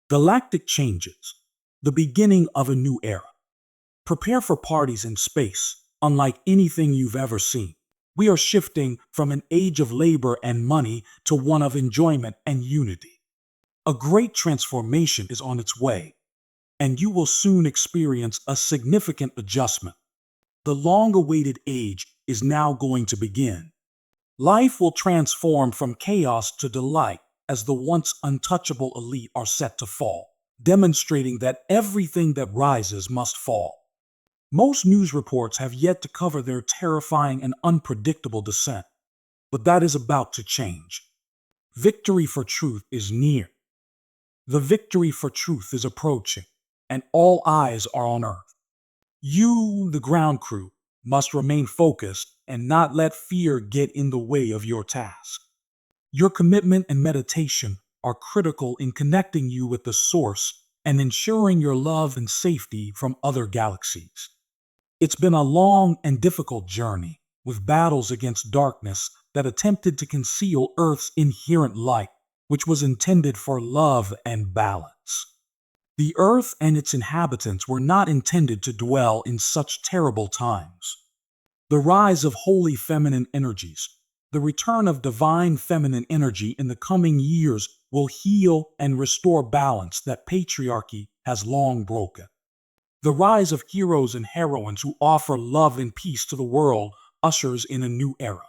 Galactic changes, the beginning of a new era. Prepare for parties in space, unlike anything you've ever seen. We are shifting from an age of labor and money to one of enjoyment and unity. A great transformation is on its way, and you will soon experience a significant adjustment. The long-awaited age is now going to begin. Life will transform from chaos to delight as the once untouchable elite are set to fall, demonstrating that everything that rises must fall. Most news reports have yet to cover their terrifying and unpredictable descent, but that is about to change. Victory for truth is near. The victory for truth is approaching, and all eyes are on Earth. You, the ground crew, must remain focused and not let fear get in the way of your task. Your commitment and meditation are critical in connecting you with the source and ensuring your love and safety from other galaxies. It's been a long and difficult journey, with battles against darkness that attempted to conceal Earth's inherent light, which was intended for love and balance. The Earth and its inhabitants were not intended to dwell in such terrible times. The rise of holy feminine energies, the return of divine feminine energy in the coming years will heal and restore balance that patriarchy has long broken. The rise of heroes and heroines who offer love and peace to the world ushers in a new era.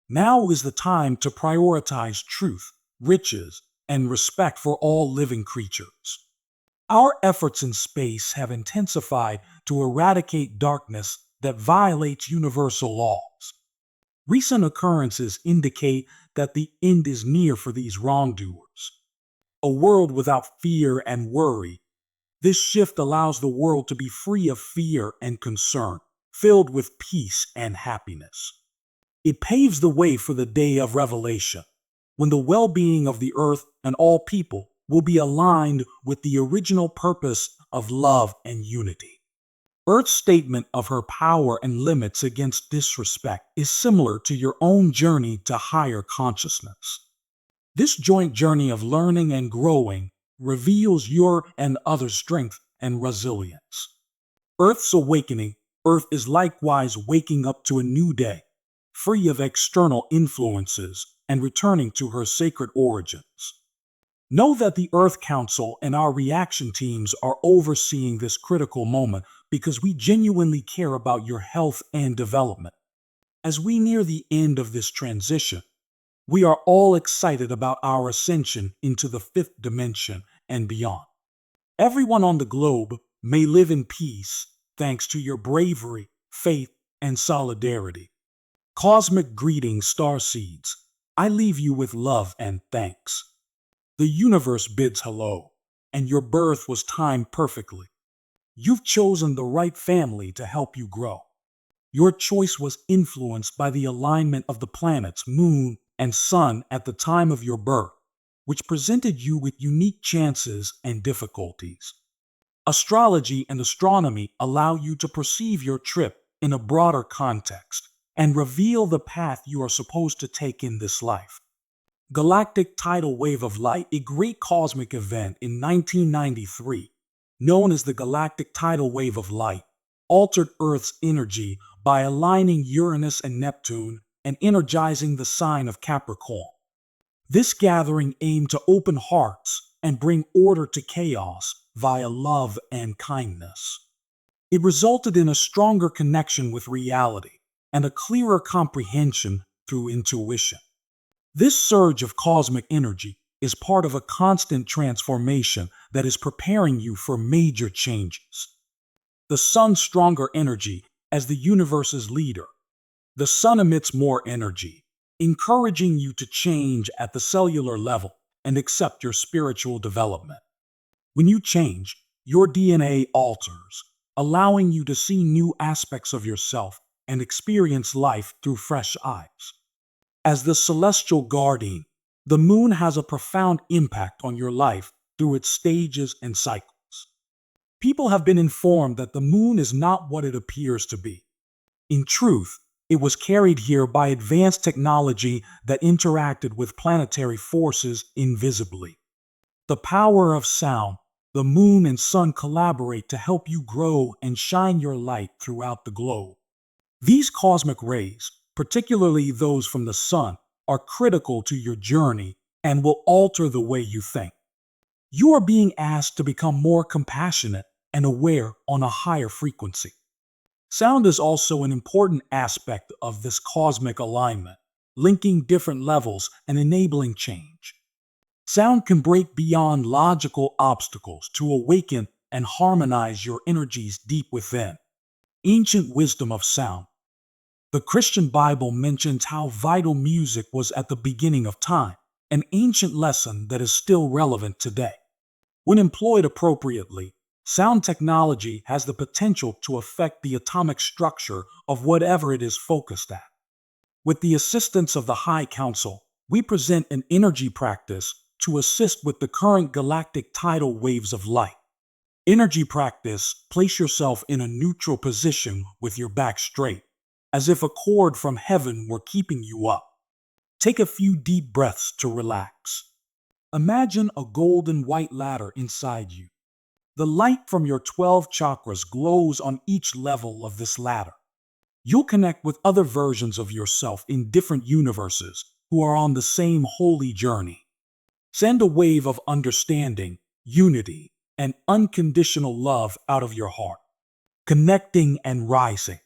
Now is the time to prioritize truth, riches, and respect for all living creatures. Our efforts in space have intensified to eradicate darkness that violates universal laws. Recent occurrences indicate that the end is near for these wrongdoers. A world without fear and worry. This shift allows the world to be free of fear and concern, filled with peace and happiness. It paves the way for the day of revelation, when the well-being of the earth and all people will be aligned with the original purpose of love and unity. Earth's statement of her power and limits against disrespect is similar to your own journey to higher consciousness. This joint journey of learning and growing reveals your and others' strength and resilience. Earth's awakening, Earth is likewise waking up to a new day, free of external influences and returning to her sacred origins. Know that the Earth Council and our reaction teams are overseeing this critical moment because we genuinely care about your health and development. As we near the end of this transition, we are all excited about our ascension into the fifth dimension and beyond. Everyone on the globe may live in peace thanks to your bravery, faith, and solidarity. Cosmic greetings, starseeds. I leave you with love and thanks. The universe bids hello, and your birth was timed perfectly. You've chosen the right family to help you grow. Your choice was influenced by the alignment of the planets, moon, and sun at the time of your birth, which presented you with unique chances and difficulties. Astrology and astronomy allow you to perceive your trip in a broader context and reveal the path you are supposed to take in this life. Galactic tidal wave of light, a great cosmic event in 1993, known as the Galactic tidal wave of light, altered Earth's energy by aligning Uranus and Neptune and energizing the sign of Capricorn. This gathering aimed to open hearts and bring order to chaos via love and kindness. It resulted in a stronger connection with reality and a clearer comprehension through intuition. This surge of cosmic energy is part of a constant transformation that is preparing you for major changes. The sun's stronger energy as the universe's leader. The sun emits more energy, encouraging you to change at the cellular level and accept your spiritual development. When you change, your DNA alters, allowing you to see new aspects of yourself and experience life through fresh eyes. As the celestial guardian, the moon has a profound impact on your life through its stages and cycles. People have been informed that the moon is not what it appears to be. In truth, it was carried here by advanced technology that interacted with planetary forces invisibly. The power of sound. The moon and sun collaborate to help you grow and shine your light throughout the globe. These cosmic rays, particularly those from the sun, are critical to your journey and will alter the way you think. You are being asked to become more compassionate and aware on a higher frequency. Sound is also an important aspect of this cosmic alignment, linking different levels and enabling change. Sound can break beyond logical obstacles to awaken and harmonize your energies deep within. Ancient wisdom of sound. The Christian Bible mentions how vital music was at the beginning of time, an ancient lesson that is still relevant today. When employed appropriately, sound technology has the potential to affect the atomic structure of whatever it is focused at. With the assistance of the High Council, we present an energy practice to assist with the current galactic tidal waves of light. Energy practice: place yourself in a neutral position with your back straight, as if a cord from heaven were keeping you up. Take a few deep breaths to relax. Imagine a golden white ladder inside you. The light from your 12 chakras glows on each level of this ladder. You'll connect with other versions of yourself in different universes who are on the same holy journey. Send a wave of understanding, unity, and unconditional love out of your heart. Connecting and rising.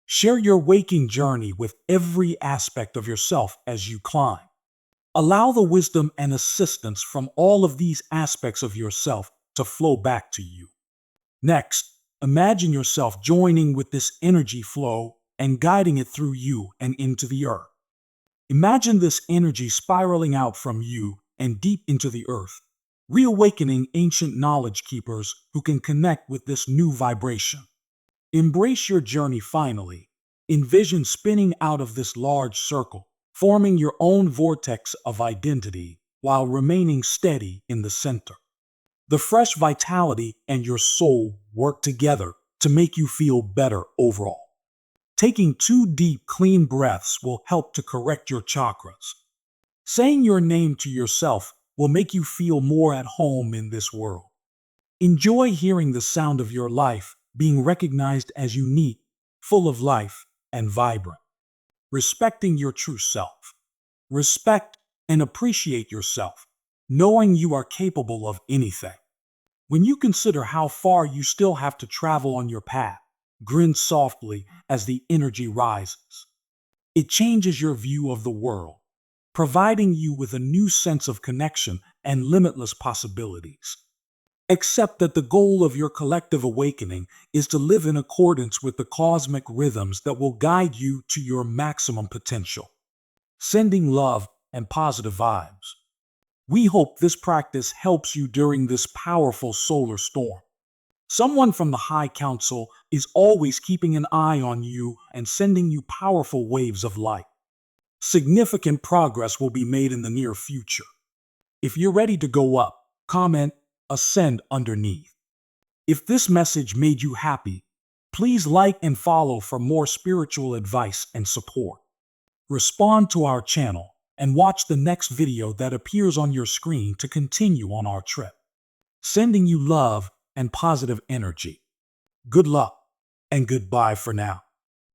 Share your waking journey with every aspect of yourself as you climb. Allow the wisdom and assistance from all of these aspects of yourself to flow back to you. Next, imagine yourself joining with this energy flow and guiding it through you and into the earth. Imagine this energy spiraling out from you and deep into the earth, reawakening ancient knowledge keepers who can connect with this new vibration. Embrace your journey finally. Envision spinning out of this large circle, forming your own vortex of identity while remaining steady in the center. The fresh vitality and your soul work together to make you feel better overall. Taking 2 deep, clean breaths will help to correct your chakras. Saying your name to yourself will make you feel more at home in this world. Enjoy hearing the sound of your life being recognized as unique, full of life, and vibrant. Respecting your true self. Respect and appreciate yourself, knowing you are capable of anything. When you consider how far you still have to travel on your path, grin softly as the energy rises. It changes your view of the world, providing you with a new sense of connection and limitless possibilities. Accept that the goal of your collective awakening is to live in accordance with the cosmic rhythms that will guide you to your maximum potential. Sending love and positive vibes. We hope this practice helps you during this powerful solar storm. Someone from the High Council is always keeping an eye on you and sending you powerful waves of light. Significant progress will be made in the near future. If you're ready to go up, comment "Ascend" underneath. If this message made you happy, please like and follow for more spiritual advice and support. Respond to our channel and watch the next video that appears on your screen to continue on our trip. Sending you love and positive energy. Good luck and goodbye for now.